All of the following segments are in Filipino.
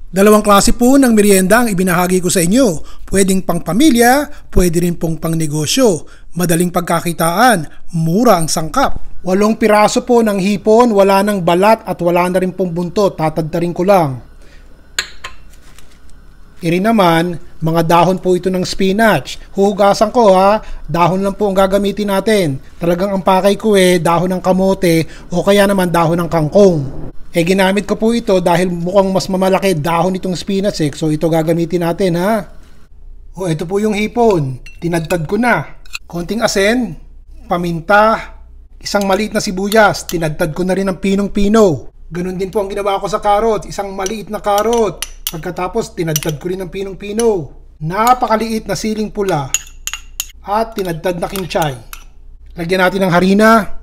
Dalawang klase po ng merienda ang ibinahagi ko sa inyo. Pwedeng pang pamilya, pwede rin pong pang negosyo. Madaling pagkakitaan, mura ang sangkap. 8 piraso po ng hipon, wala ng balat at wala na rin pong buntot. Tatadtarin ko lang. Iri naman, mga dahon po ito ng spinach. Huhugasan ko ha, dahon lang po ang gagamitin natin. Talagang ang pakay ko dahon ng kamote o kaya naman dahon ng kangkong. Ginamit ko po ito dahil mukhang mas mamalaki dahon itong spinach so ito gagamitin natin ha. Ito po yung hipon, tinadtad ko na. Konting asin, paminta, isang maliit na sibuyas, tinadtad ko na rin ng pinong-pino. Ganun din po ang ginawa ko sa karot, isang maliit na karot. Pagkatapos tinadtad ko rin ng pinong-pino. Napakaliit na siling pula at tinadtad na kimchi. Lagyan natin ng harina.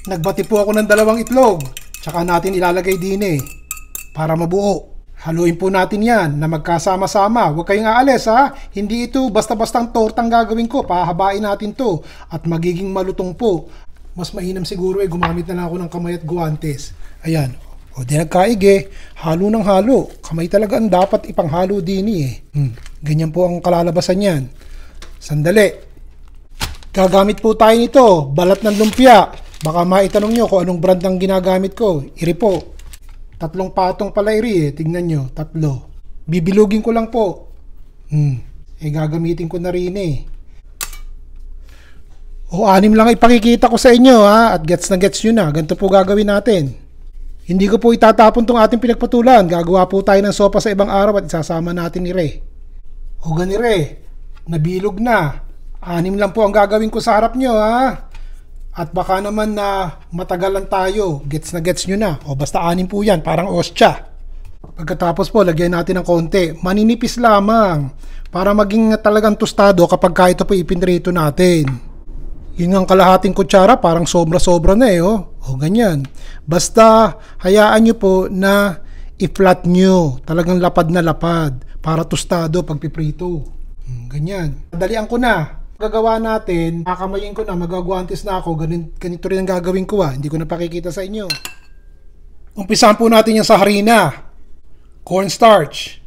Nagbati po ako ng 2 itlog. Tsaka natin ilalagay din para mabuo. Haluin po natin yan na magkasama-sama. Huwag kayong aalis ha. Hindi ito basta-bastang tortang gagawin ko. Pahabain natin to at magiging malutong po. Mas mainam siguro gumamit na lang ako ng kamay at guwantes. Ayan. Di nagkaig halo ng halo. Kamay talaga ang dapat ipanghalo din Ganyan po ang kalalabasan yan. Sandali. Gagamit po tayo nito. Balat ng lumpia. Baka maitanong nyo kung anong brand ang ginagamit ko. Iri po. 3 patong pala iri Tignan nyo. 3. Bibilugin ko lang po. Gagamitin ko na rin 6 lang ipakikita ko sa inyo ha. At gets na gets nyo na. Ganito po gagawin natin. Hindi ko po itatapon tong ating pinagpatulan. Gagawa po tayo ng sopa sa ibang araw at isasama natin ire. Ganire. Nabilog na. 6 lang po ang gagawin ko sa harap nyo ha. At baka naman na matagalan tayo. Gets na gets nyo na. Basta 6 po yan. Parang ostya. Pagkatapos po, lagyan natin ng konti. Maninipis lamang. Para maging talagang tostado kapag kahit po ipinrito natin. Yun ang kalahating kutsara. Parang sobra-sobra na ganyan. Basta hayaan nyo po na i-flat nyo. Talagang lapad na lapad. Para tostado pag piprito. Ganyan. Dalian ko na. Gagawa natin, kakamayin ko na, magagwantes na ako, ganito rin ang gagawin ko hindi ko na pakikita sa inyo. Umpisahan po natin yung sa harina, cornstarch,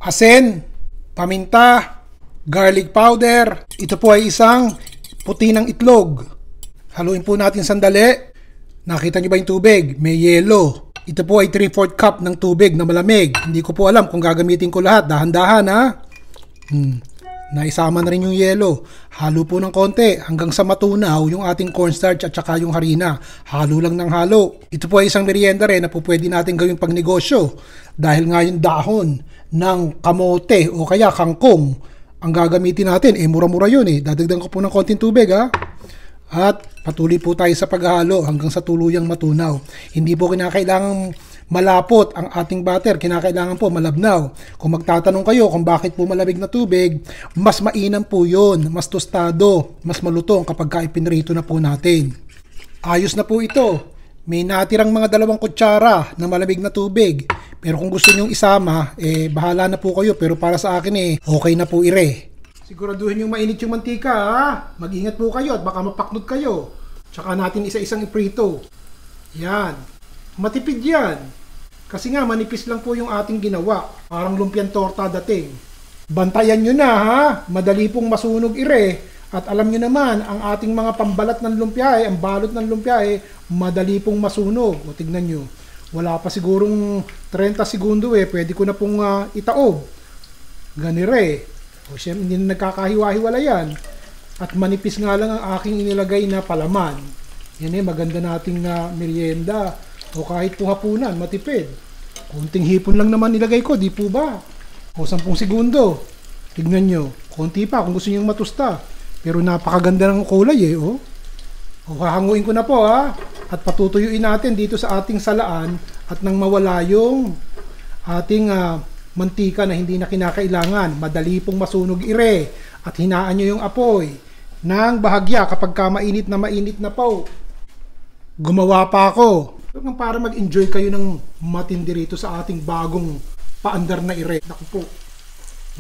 asin, paminta, garlic powder, ito po ay isang puti ng itlog. Haluin po natin sandali. Nakita nyo ba yung tubig? May yelo. Ito po ay 3/4 cup ng tubig na malamig. Hindi ko po alam kung gagamitin ko lahat, dahan-dahan ha. Naisama na rin yung yelo. Halo po ng konti hanggang sa matunaw yung ating cornstarch at saka yung harina. Halo lang ng halo. Ito po ay isang merienda rin na po pwede natin gawing pagnegosyo. Dahil nga yung dahon ng kamote o kaya kangkong ang gagamitin natin. Mura-mura yun Dadagdagan ko po ng konting tubig ha. At patuloy po tayo sa paghalo hanggang sa tuluyang matunaw. Hindi po kinakailangang malapot ang ating batter, kinakailangan po malabnaw. Kung magtatanong kayo kung bakit po malamig na tubig, mas mainam po yun, mas tostado, mas malutong kapag ipinrito na po natin. Ayos na po ito. May natirang mga 2 kutsara ng malamig na tubig. Pero kung gusto nyong isama, bahala na po kayo. Pero para sa akin okay na po ire. Siguraduhin yung mainit yung mantika ha. Mag-ingat po kayo at baka mapaknod kayo. Tsaka natin isa-isang iprito. Yan. Matipid yan. Kasi nga manipis lang po yung ating ginawa. Parang lumpiang torta dating. Bantayan nyo na ha. Madali pong masunog ire. At alam nyo naman, ang ating mga pambalat ng lumpia ang balot ng lumpia madali pong masunog. Tignan nyo. Wala pa sigurong 30 segundo pwede ko na pong itaob. Ganire. Siyempre, hindi na nagkakahiwa-hiwala yan. At manipis nga lang ang aking inilagay na palaman. Yan maganda nating merienda. O kahit po hapunan, matipid. Konting hipon lang naman nilagay ko, di po ba? 10 segundo. Tignan nyo. Konti pa kung gusto nyo matusta. Pero napakaganda ng kulay hahanguin ko na po ha. At patutuyuin natin dito sa ating salaan at nang mawala yung ating mantika na hindi na kinakailangan. Madali pong masunog ire. At hinaan nyo yung apoy ng bahagya kapag mainit na po. Gumawa pa ako. Para mag-enjoy kayo ng matindi rito sa ating bagong paandar na ire. Naku po.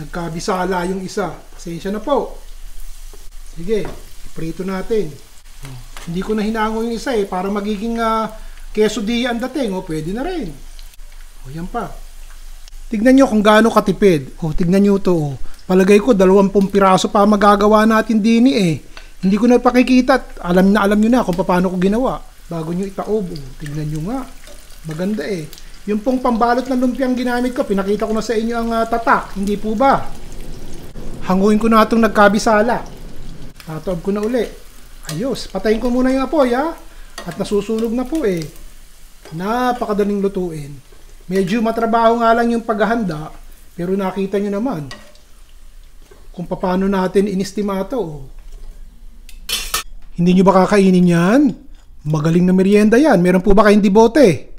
Nagkabisala yung isa. Pasensya na po. Sige, iprito natin. Hindi ko na hinango yung isa para magiging quesadilla ang dating. Pwede na rin. O yan pa. Tignan nyo kung gaano katipid. O tignan nyo to. Palagay ko 20 piraso pa magagawa natin din Hindi ko na pakikita at alam nyo na kung paano ko ginawa. Bago nyo itaob. O, tignan nyo nga. Maganda Yung pong pambalot ng lumpiang ginamit ko, pinakita ko na sa inyo ang tatak. Hindi po ba? Hanguin ko na itong nagkabisala. Tataob ko na uli. Ayos. Patayin ko muna yung apoy At nasusunog na po Napakadaling lutuin. Medyo matrabaho nga lang yung paghahanda. Pero nakita nyo naman kung paano natin inistima ito. Hindi nyo ba kakainin yan? Magaling na merienda yan. Meron po ba kayong dibote?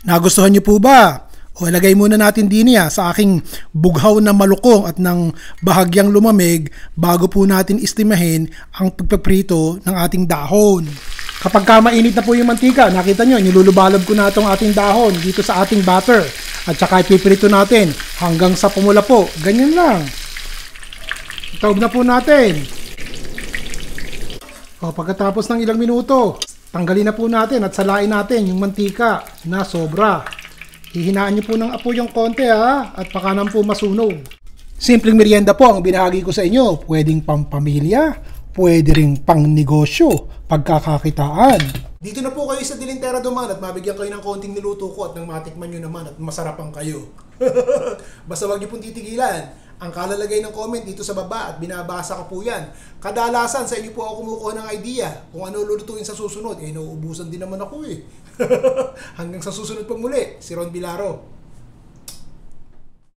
Nagustuhan nyo po ba? O ilagay muna natin din sa aking bughaw na malukong at ng bahagyang lumamig bago po natin istimahin ang pagpaprito ng ating dahon. Kapag mainit na po yung mantika, nakita nyo, nilulubalab ko na itong ating dahon dito sa ating batter. At saka ipiprito natin hanggang sa pumula po. Ganyan lang. Itaob na po natin. O pagkatapos ng ilang minuto, tanggalin na po natin at salain natin yung mantika na sobra. Hihinaan nyo po ng apoy yung konti at pakanan po masunog. Simpleng merienda po ang binahagi ko sa inyo. Pwedeng pampamilya, pwede ring pang negosyo, pagkakakitaan. Dito na po kayo sa Dilintera duman at mabigyan kayo ng konting niluto ko at nang matikman nyo naman at masarapan kayo. Basta wag nyo pong titigilan. Ang kalalagay ng comment dito sa baba at binabasa ko po yan. Kadalasan sa inyo po ako kumukuha ng idea kung ano lulutuin sa susunod. Nauubusan din naman ako Hanggang sa susunod pang muli, si Ron Bilaro.